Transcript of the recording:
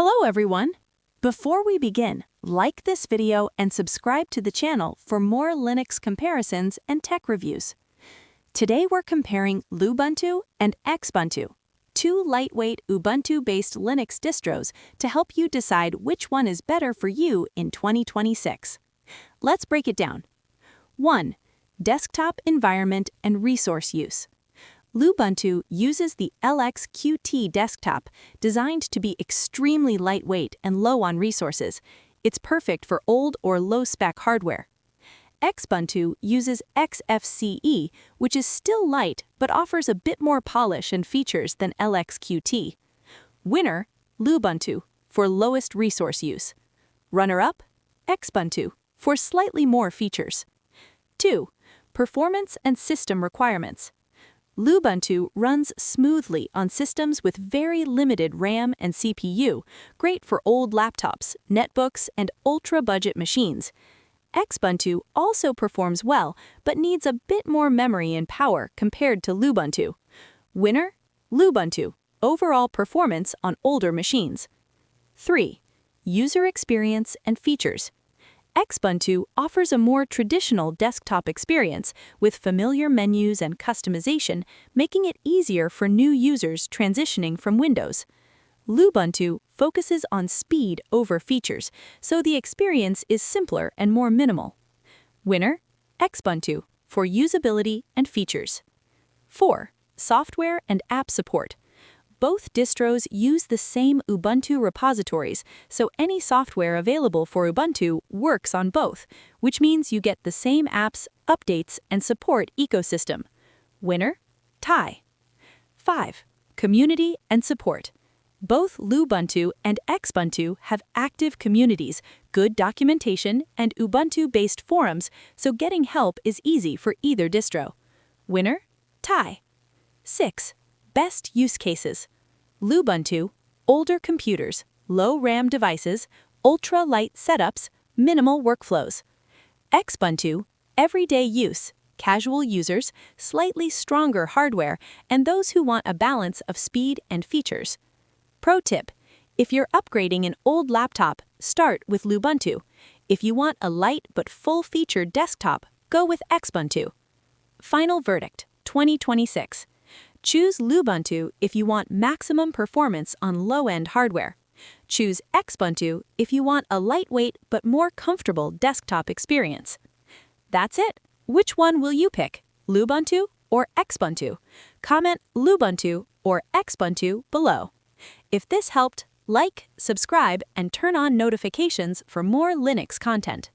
Hello everyone! Before we begin, like this video and subscribe to the channel for more Linux comparisons and tech reviews. Today we're comparing Lubuntu and Xubuntu, two lightweight Ubuntu-based Linux distros to help you decide which one is better for you in 2026. Let's break it down. 1. Desktop environment and resource use. Lubuntu uses the LXQT desktop, designed to be extremely lightweight and low on resources. It's perfect for old or low-spec hardware. Xubuntu uses XFCE, which is still light but offers a bit more polish and features than LXQT. Winner, Lubuntu, for lowest resource use. Runner-up, Xubuntu, for slightly more features. 2. Performance and system requirements. Lubuntu runs smoothly on systems with very limited RAM and CPU, great for old laptops, netbooks, and ultra-budget machines. Xubuntu also performs well, but needs a bit more memory and power compared to Lubuntu. Winner, Lubuntu, overall performance on older machines. 3. User experience and features. Xubuntu offers a more traditional desktop experience with familiar menus and customization, making it easier for new users transitioning from Windows. Lubuntu focuses on speed over features, so the experience is simpler and more minimal. Winner, Xubuntu, for usability and features. 4. Software and app support. Both distros use the same Ubuntu repositories, so any software available for Ubuntu works on both, which means you get the same apps, updates, and support ecosystem. Winner, tie. 5. Community and support. Both Lubuntu and Xubuntu have active communities, good documentation, and Ubuntu-based forums, so getting help is easy for either distro. Winner, tie. 6. Best use cases. Lubuntu, older computers, low RAM devices, ultra-light setups, minimal workflows. Xubuntu, everyday use, casual users, slightly stronger hardware, and those who want a balance of speed and features. Pro tip: if you're upgrading an old laptop, start with Lubuntu. If you want a light but full-featured desktop, go with Xubuntu. Final verdict, 2026. Choose Lubuntu if you want maximum performance on low-end hardware. Choose Xubuntu if you want a lightweight but more comfortable desktop experience. That's it. Which one will you pick, Lubuntu or Xubuntu? Comment Lubuntu or Xubuntu below. If this helped, like, subscribe, and turn on notifications for more Linux content.